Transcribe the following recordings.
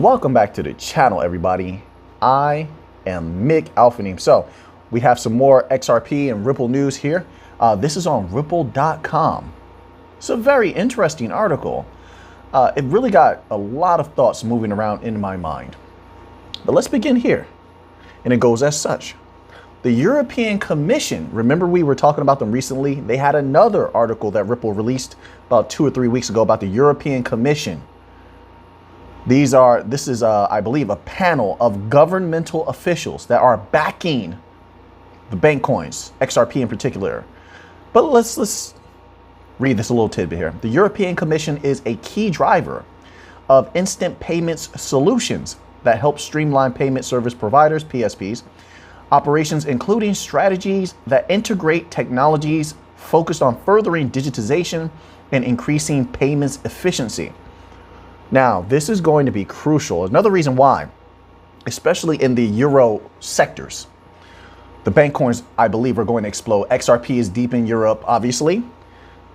Welcome back to the channel, everybody. I am Mick Alphanim. So we have some more XRP and Ripple news here. This is on ripple.com. It's a very interesting article. It really got a lot of thoughts moving around in my mind. But let's begin here. And it goes as such. The European Commission, remember we were talking about them recently? They had another article that Ripple released about 2 or 3 weeks ago about the European Commission. This is, I believe, a panel of governmental officials that are backing the bank coins, XRP in particular. But let's read this a little tidbit here. The European Commission is a key driver of instant payments solutions that help streamline payment service providers, PSPs, operations, including strategies that integrate technologies focused on furthering digitization and increasing payments efficiency. Now, this is going to be crucial. Another reason why, especially in the euro sectors, the bank coins, I believe, are going to explode. XRP is deep in Europe, obviously.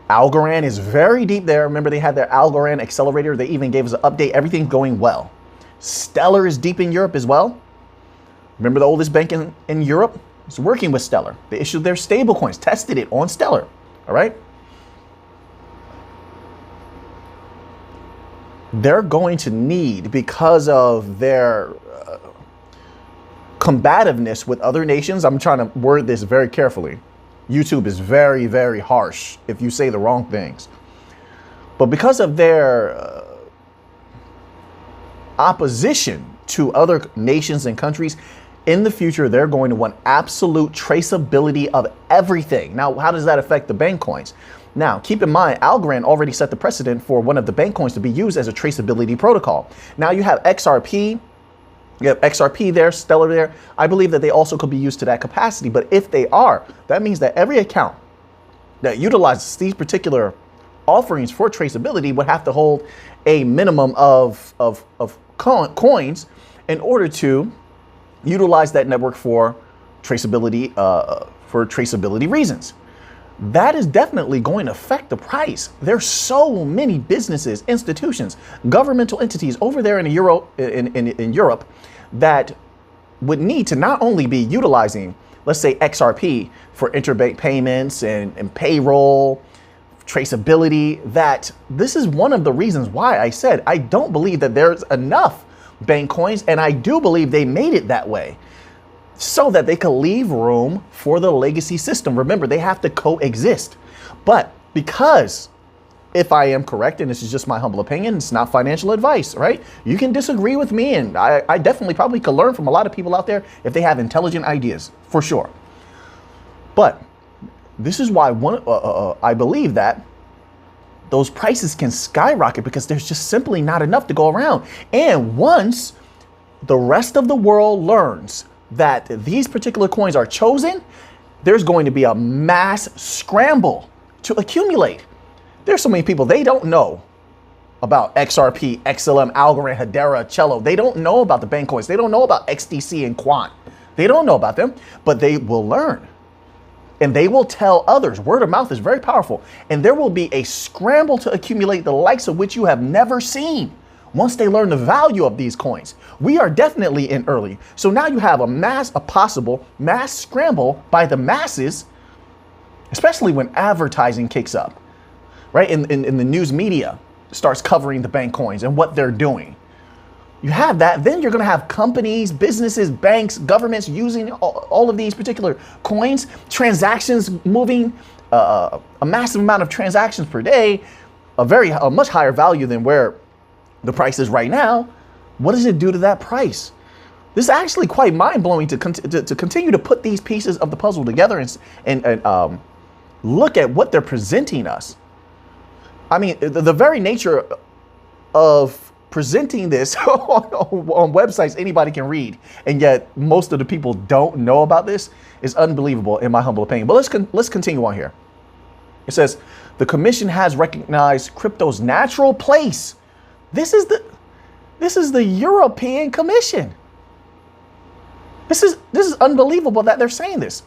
Algorand is very deep there. Remember, they had their Algorand accelerator. They even gave us an update. Everything's going well. Stellar is deep in Europe as well. Remember, the oldest bank in Europe is working with Stellar. They issued their stable coins, tested it on Stellar. All right. They're going to need, because of their combativeness with other nations. I'm trying to word this very carefully. YouTube is very, very harsh if you say the wrong things. But because of their opposition to other nations and countries, in the future, they're going to want absolute traceability of everything. Now, how does that affect the bank coins? Now, keep in mind, Algorand already set the precedent for one of the bank coins to be used as a traceability protocol. Now you have XRP. You have XRP there, Stellar there. I believe that they also could be used to that capacity. But if they are, that means that every account that utilizes these particular offerings for traceability would have to hold a minimum of coins in order to utilize that network for traceability reasons. That is definitely going to affect the price. There's so many businesses, institutions, governmental entities over there in Europe that would need to not only be utilizing, let's say, XRP for interbank payments and payroll, traceability, that this is one of the reasons why I said I don't believe that there's enough bank coins, and I do believe they made it that way so that they could leave room for the legacy system. Remember, they have to coexist. But because, if I am correct, and this is just my humble opinion, it's not financial advice, right? You can disagree with me, and I definitely probably could learn from a lot of people out there if they have intelligent ideas, for sure. But this is why I believe that those prices can skyrocket because there's just simply not enough to go around. And once the rest of the world learns that these particular coins are chosen, there's going to be a mass scramble to accumulate. There's so many people, they don't know about XRP, XLM, Algorand, Hedera, Cello. They don't know about the bank coins. They don't know about XDC and Quant. They don't know about them, but they will learn. And they will tell others. Word of mouth is very powerful. And there will be a scramble to accumulate the likes of which you have never seen once they learn the value of these coins. We are definitely in early. So now you have a possible mass scramble by the masses, especially when advertising kicks up, right? In the news media starts covering the bank coins and what they're doing. You have that, then you're going to have companies, businesses, banks, governments using all of these particular coins, transactions moving, a massive amount of transactions per day, a much higher value than where the price is right now. What does it do to that price? This is actually quite mind-blowing to continue to put these pieces of the puzzle together and look at what they're presenting us. I mean, the very nature of presenting this on websites anybody can read, and yet most of the people don't know about this, is unbelievable in my humble opinion. But let's continue on here. It says the commission has recognized crypto's natural place. This is the European Commission. This is unbelievable that they're saying this.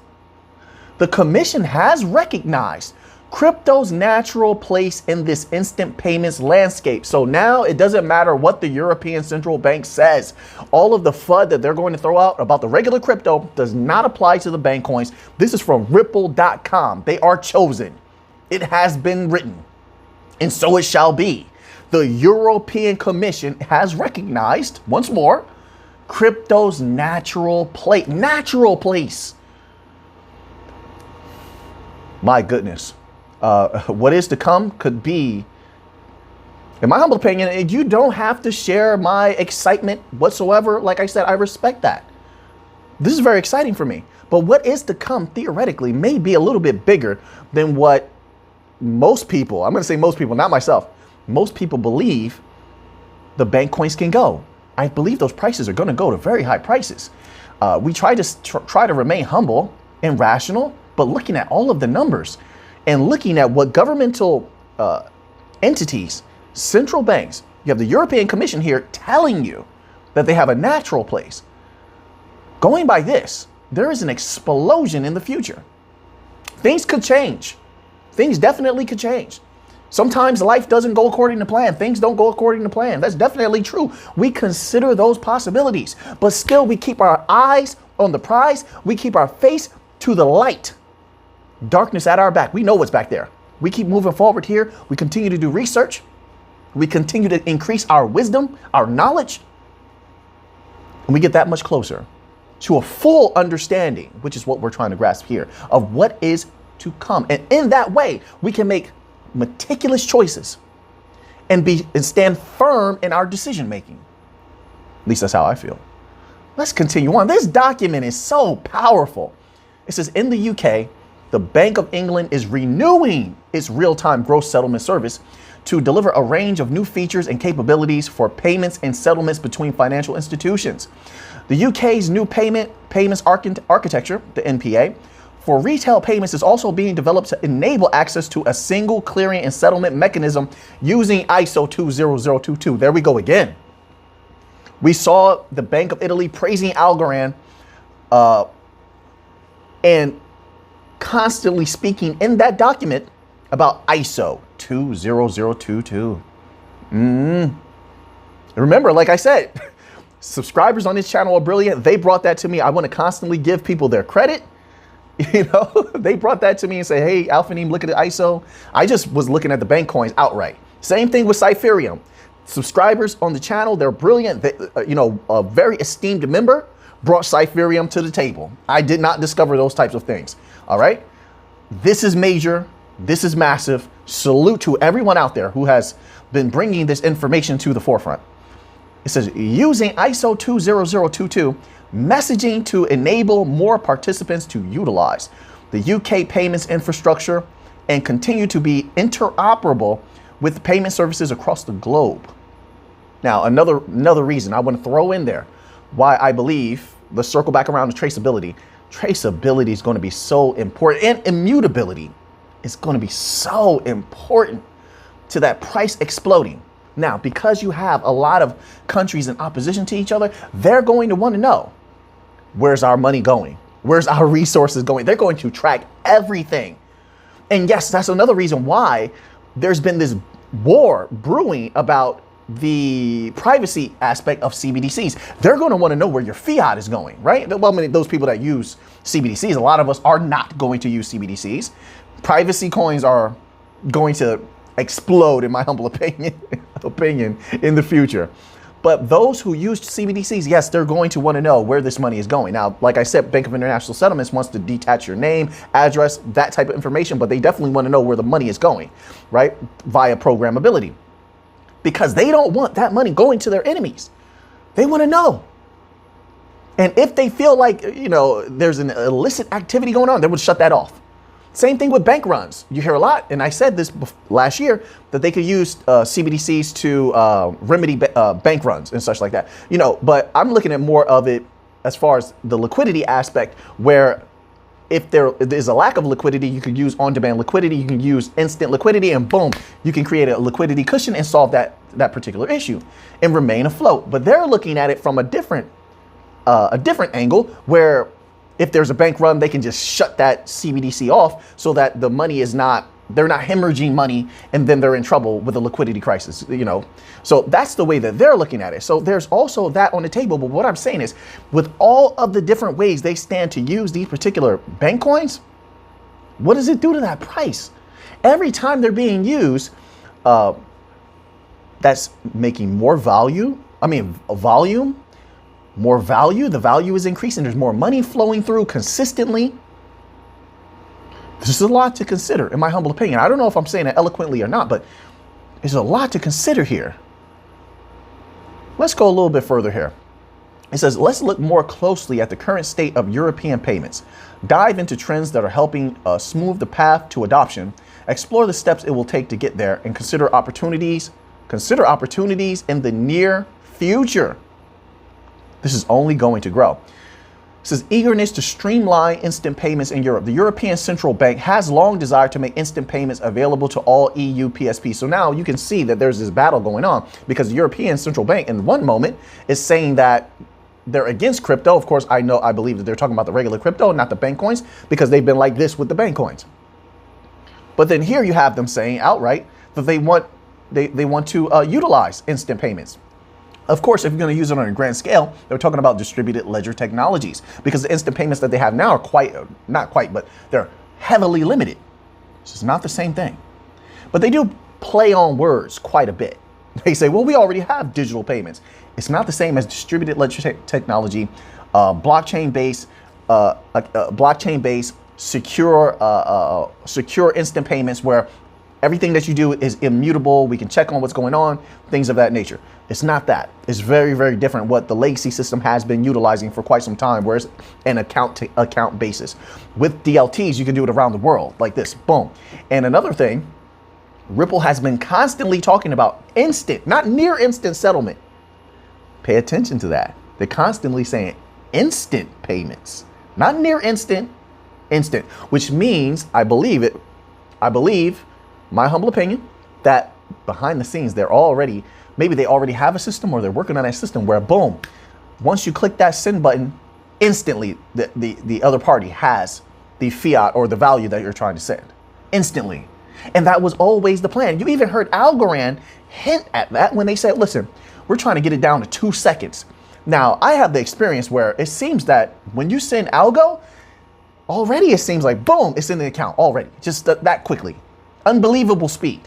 The commission has recognized Crypto's natural place in this instant payments landscape. So now it doesn't matter what the European Central Bank says. All of the FUD that they're going to throw out about the regular crypto does not apply to the bank coins. This is from ripple.com. They are chosen. It has been written, and so it shall be. The European Commission has recognized, once more, crypto's natural place. Natural place. My goodness. What is to come could be, in my humble opinion, you don't have to share my excitement whatsoever. Like I said, I respect that. This is very exciting for me. But what is to come theoretically may be a little bit bigger than what most people, I'm going to say most people, not myself, most people believe the bank coins can go. I believe those prices are going to go to very high prices. We try to remain humble and rational, but looking at all of the numbers, and looking at what governmental entities, central banks, you have the European Commission here telling you that they have a natural place. Going by this, there is an explosion in the future. Things could change. Things definitely could change. Sometimes life doesn't go according to plan. Things don't go according to plan. That's definitely true. We consider those possibilities, but still we keep our eyes on the prize. We keep our face to the light. Darkness at our back. We know what's back there. We keep moving forward here. We continue to do research. We continue to increase our wisdom, our knowledge. And we get that much closer to a full understanding, which is what we're trying to grasp here, of what is to come. And in that way, we can make meticulous choices and stand firm in our decision making. At least that's how I feel. Let's continue on. This document is so powerful. It says in the UK, the Bank of England is renewing its real-time gross settlement service to deliver a range of new features and capabilities for payments and settlements between financial institutions. The UK's new payments architecture, the NPA, for retail payments is also being developed to enable access to a single clearing and settlement mechanism using ISO 20022. There we go again. We saw the Bank of Italy praising Algorand and constantly speaking in that document about ISO 20022. Remember, like I said, subscribers on this channel are brilliant. They brought that to me. I want to constantly give people their credit. You know, they brought that to me and say, hey, Alphanim, look at the ISO. I just was looking at the bank coins outright. Same thing with Cypherium. Subscribers on the channel, they're brilliant. They, a very esteemed member brought Cypherium to the table. I did not discover those types of things. All right. This is major. This is massive. Salute to everyone out there who has been bringing this information to the forefront. It says using ISO 20022 messaging to enable more participants to utilize the UK payments infrastructure and continue to be interoperable with payment services across the globe. Now, another reason I want to throw in there why I believe, let's circle back around to traceability. Traceability is going to be so important, and immutability is going to be so important to that price exploding. Now, because you have a lot of countries in opposition to each other, they're going to want to know, where's our money going? Where's our resources going? They're going to track everything. And yes, that's another reason why there's been this war brewing about the privacy aspect of CBDCs. They're going to want to know where your fiat is going, right? Well, I mean, those people that use CBDCs, a lot of us are not going to use CBDCs. Privacy coins are going to explode, in my humble opinion, in the future. But those who use CBDCs, yes, they're going to want to know where this money is going. Now, like I said, Bank of International Settlements wants to detach your name, address, that type of information, but they definitely want to know where the money is going, right? Via programmability. Because they don't want that money going to their enemies. They want to know. And if they feel like, there's an illicit activity going on, they would shut that off. Same thing with bank runs. You hear a lot, and I said this last year, that they could use CBDCs to remedy bank runs and such like that. But I'm looking at more of it as far as the liquidity aspect, where if there is a lack of liquidity, you could use on-demand liquidity, you can use instant liquidity, and boom, you can create a liquidity cushion and solve that particular issue and remain afloat. But they're looking at it from a different angle, where if there's a bank run, they can just shut that CBDC off so that the money is not they're not hemorrhaging money and then they're in trouble with a liquidity crisis, you know. So that's the way that they're looking at it. So there's also that on the table. But what I'm saying is, with all of the different ways they stand to use these particular bank coins, what does it do to that price? Every time they're being used, that's making more volume, more value. The value is increasing. There's more money flowing through consistently. This is a lot to consider, in my humble opinion. I don't know if I'm saying it eloquently or not, but there's a lot to consider here. Let's go a little bit further here. It says, let's look more closely at the current state of European payments, dive into trends that are helping smooth the path to adoption, explore the steps it will take to get there, and consider opportunities in the near future. This is only going to grow. It says, eagerness to streamline instant payments in Europe. The European Central Bank has long desired to make instant payments available to all EU PSPs. So now you can see that there's this battle going on, because the European Central Bank in one moment is saying that they're against crypto. Of course, I believe that they're talking about the regular crypto, not the bank coins, because they've been like this with the bank coins. But then here you have them saying outright that they want to utilize instant payments. Of course, if you're going to use it on a grand scale, they're talking about distributed ledger technologies, because the instant payments that they have now are not quite, but they're heavily limited. This is not the same thing. But they do play on words quite a bit. They say, well, we already have digital payments. It's not the same as distributed ledger technology, blockchain-based, secure instant payments where everything that you do is immutable. We can check on what's going on, things of that nature. It's not that. It's very, very different what the legacy system has been utilizing for quite some time, where it's an account-to-account basis. With DLTs, you can do it around the world like this, boom. And another thing, Ripple has been constantly talking about instant, not near instant settlement. Pay attention to that. They're constantly saying instant payments, not near instant, instant, which means, I believe, my humble opinion, that behind the scenes, maybe they already have a system, or they're working on a system where, boom, once you click that send button, instantly the other party has the fiat or the value that you're trying to send instantly. And that was always the plan. You even heard Algorand hint at that when they said, listen, we're trying to get it down to 2 seconds. Now, I have the experience where it seems that when you send algo, already it seems like, boom, it's in the account already, just that quickly. Unbelievable speed.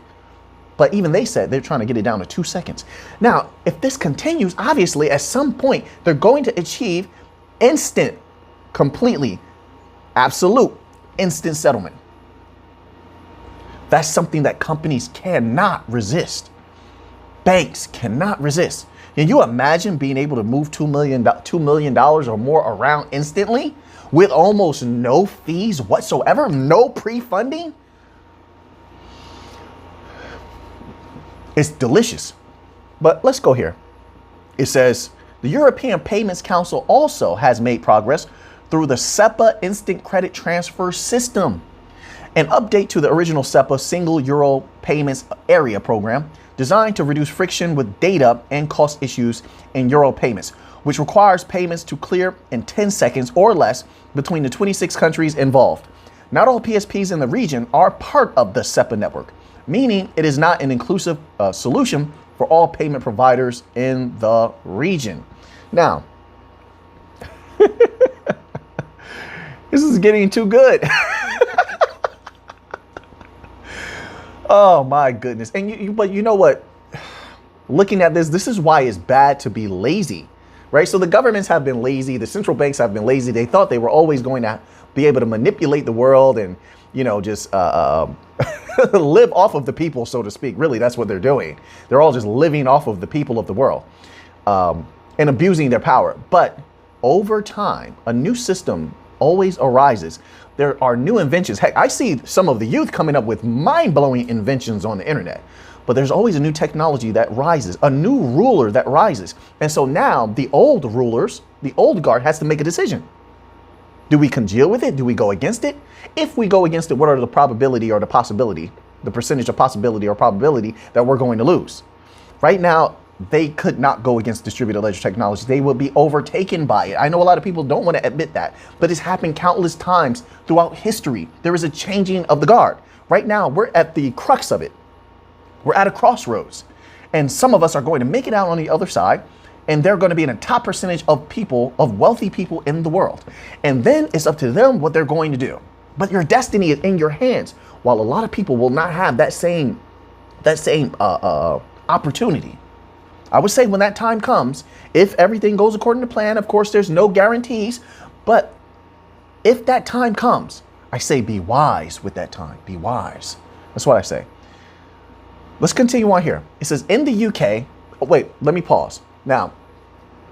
But even they said they're trying to get it down to 2 seconds. Now, if this continues, obviously, at some point, they're going to achieve instant, completely, absolute instant settlement. That's something that companies cannot resist. Banks cannot resist. Can you imagine being able to move $2 million or more around instantly with almost no fees whatsoever, no pre-funding? It's delicious. But let's go here. It says, the European Payments Council also has made progress through the SEPA Instant Credit Transfer System, an update to the original SEPA Single Euro Payments Area program designed to reduce friction with data and cost issues in Euro payments, which requires payments to clear in 10 seconds or less between the 26 countries involved. Not all PSPs in the region are part of the SEPA network, meaning it is not an inclusive solution for all payment providers in the region. Now, this is getting too good. Oh my goodness. And but you know what? Looking at this is why it's bad to be lazy, right? So the governments have been lazy. The central banks have been lazy. They thought they were always going to be able to manipulate the world and, just live off of the people, so to speak. Really, that's what they're doing. They're all just living off of the people of the world and abusing their power. But over time, a new system always arises. There are new inventions. Heck, I see some of the youth coming up with mind-blowing inventions on the internet. But there's always a new technology that rises, a new ruler that rises. And so now the old rulers, the old guard has to make a decision. Do we congeal with it? Do we go against it? If we go against it, what are the probability or the possibility, the percentage of possibility or probability that we're going to lose? Right now, they could not go against distributed ledger technology. They would be overtaken by it. I know a lot of people don't want to admit that, but it's happened countless times throughout history. There is a changing of the guard. Right now, we're at the crux of it. We're at a crossroads, and some of us are going to make it out on the other side, and they're going to be in a top percentage of people, of wealthy people in the world. And then it's up to them what they're going to do. But your destiny is in your hands. While a lot of people will not have that same opportunity. I would say when that time comes, if everything goes according to plan, of course, there's no guarantees. But if that time comes, I say be wise with that time. Be wise. That's what I say. Let's continue on here. It says in the UK. Oh, wait, let me pause. Now,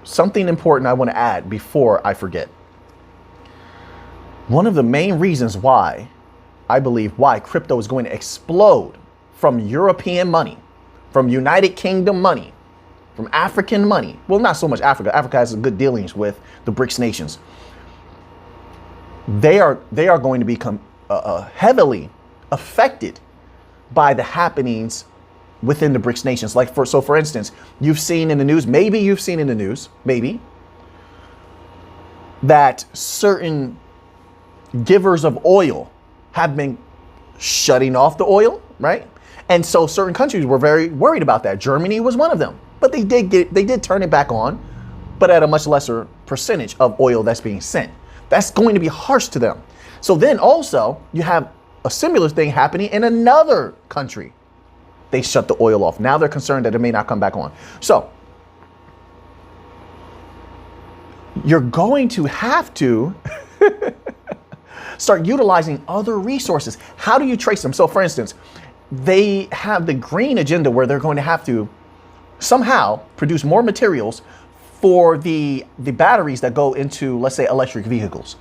something important I want to add before I forget. One of the main reasons why I believe why crypto is going to explode from European money, from United Kingdom money, from African money. Well, not so much Africa. Africa has some good dealings with the BRICS nations. They are going to become heavily affected by the happenings within the BRICS nations. Like for instance, you've seen in the news, maybe, that certain givers of oil have been shutting off the oil, right? And so certain countries were very worried about that. Germany was one of them, but they did turn it back on, but at a much lesser percentage of oil that's being sent. That's going to be harsh to them. So then also you have a similar thing happening in another country. They shut the oil off. Now they're concerned that it may not come back on. So you're going to have to start utilizing other resources. How do you trace them? So for instance, they have the green agenda where they're going to have to somehow produce more materials for the batteries that go into, let's say, electric vehicles.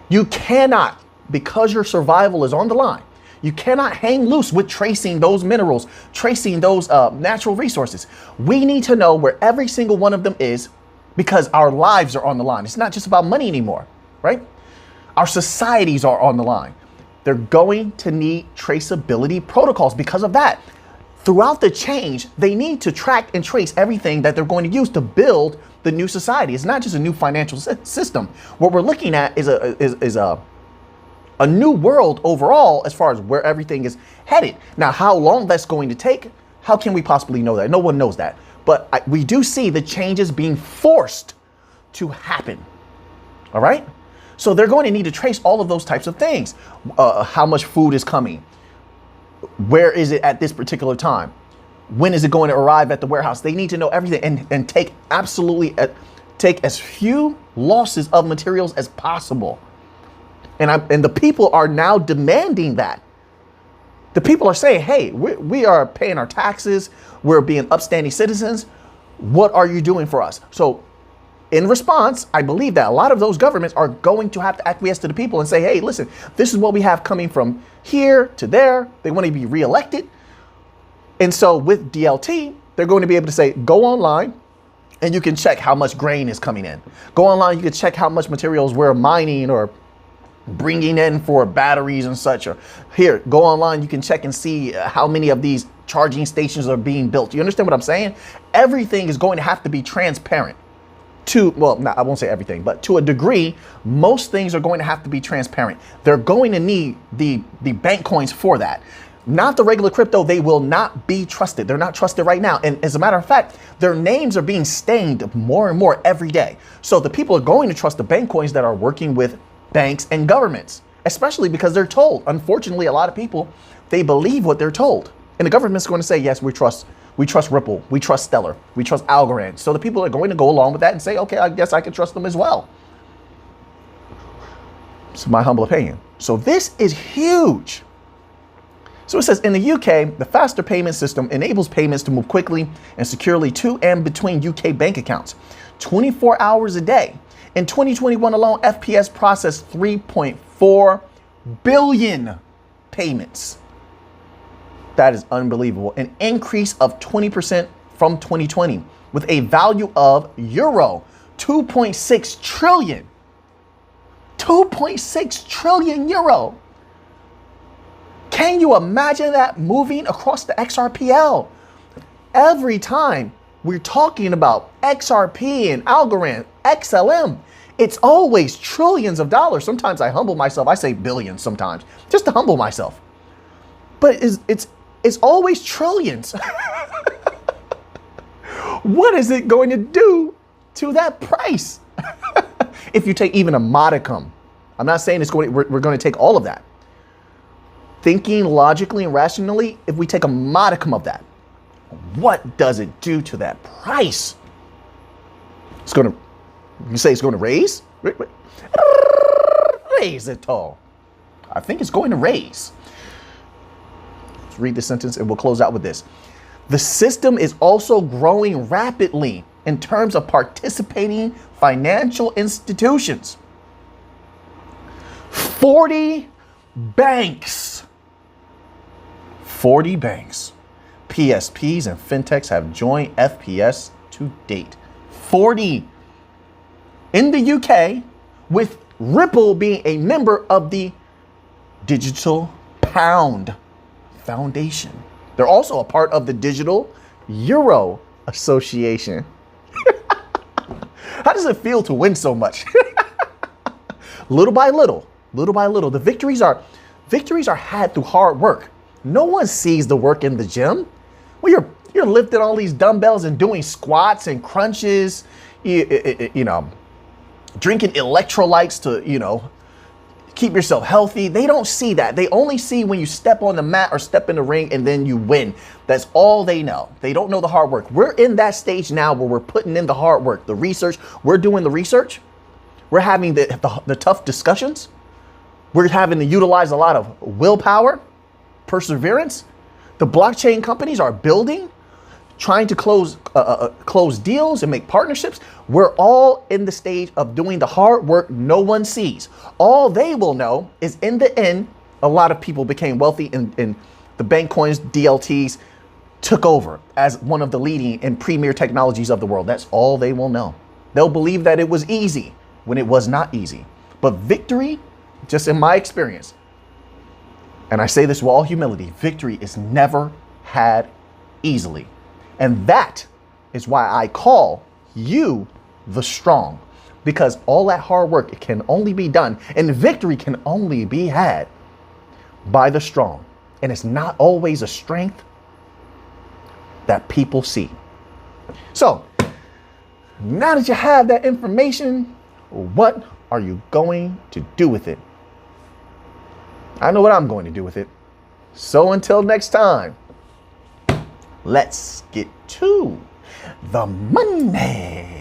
You cannot, because your survival is on the line, you cannot hang loose with tracing those minerals, tracing those natural resources. We need to know where every single one of them is, because our lives are on the line. It's not just about money anymore, right? Our societies are on the line. They're going to need traceability protocols because of that. Throughout the change, they need to track and trace everything that they're going to use to build the new society. It's not just a new financial system. What we're looking at is a new world overall as far as where everything is headed. Now, how long that's going to take, how can we possibly know that? No one knows that. But we do see the changes being forced to happen. All right? So they're going to need to trace all of those types of things. How much food is coming? Where is it at this particular time? When is it going to arrive at the warehouse? They need to know everything and take as few losses of materials as possible. And the people are now demanding that. The people are saying, hey, we are paying our taxes. We're being upstanding citizens. What are you doing for us? So in response, I believe that a lot of those governments are going to have to acquiesce to the people and say, hey, listen, this is what we have coming from here to there. They want to be reelected. And so with DLT, they're going to be able to say, go online and you can check how much grain is coming in. Go online, you can check how much materials we're mining or bringing in for batteries and such. Or here, go online, you can check and see how many of these charging stations are being built. You understand what I'm saying? Everything is going to have to be transparent. I won't say everything, but to a degree, most things are going to have to be transparent. They're going to need the bank coins for that. Not the regular crypto. They will not be trusted. They're not trusted right now. And as a matter of fact, their names are being stained more and more every day. So the people are going to trust the bank coins that are working with banks and governments, especially because they're told. Unfortunately, a lot of people, they believe what they're told. And the government's going to say, yes, we trust Ripple, we trust Stellar, we trust Algorand. So the people are going to go along with that and say, okay, I guess I can trust them as well. It's my humble opinion. So this is huge. So it says in the UK, the faster payment system enables payments to move quickly and securely to and between UK bank accounts, 24 hours a day. In 2021 alone, FPS processed 3.4 billion payments. That is unbelievable. An increase of 20% from 2020 with a value of euro 2.6 trillion. 2.6 trillion euro. Can you imagine that moving across the XRPL? Every time we're talking about XRP and Algorand, XLM. It's always trillions of dollars. Sometimes I humble myself. I say billions sometimes, just to humble myself. But it's always trillions. What is it going to do to that price? If you take even a modicum, I'm not saying we're going to take all of that. Thinking logically and rationally, if we take a modicum of that, what does it do to that price? You say it's going to raise? Raise it all. I think it's going to raise. Let's read the sentence and we'll close out with this. The system is also growing rapidly in terms of participating financial institutions. 40 banks. 40 banks. PSPs and fintechs have joined FPS to date. 40 in the UK, with Ripple being a member of the Digital Pound Foundation. They're also a part of the Digital Euro Association. How does it feel to win so much? Little by little, the victories are had through hard work. No one sees the work in the gym. Well, you're lifting all these dumbbells and doing squats and crunches, you know, drinking electrolytes to, keep yourself healthy. They don't see that. They only see when you step on the mat or step in the ring and then you win. That's all they know. They don't know the hard work. We're in that stage now where we're putting in the hard work, the research. We're doing the research. We're having the tough discussions. We're having to utilize a lot of willpower, perseverance. The blockchain companies are building, trying to close deals and make partnerships. We're all in the stage of doing the hard work no one sees. All they will know is in the end, a lot of people became wealthy and the bank coins, DLTs, took over as one of the leading and premier technologies of the world. That's all they will know. They'll believe that it was easy when it was not easy. But victory, just in my experience, and I say this with all humility, victory is never had easily. And that is why I call you the strong, because all that hard work, it can only be done, and victory can only be had by the strong. And it's not always a strength that people see. So now that you have that information, what are you going to do with it? I know what I'm going to do with it. So until next time, let's get to the money.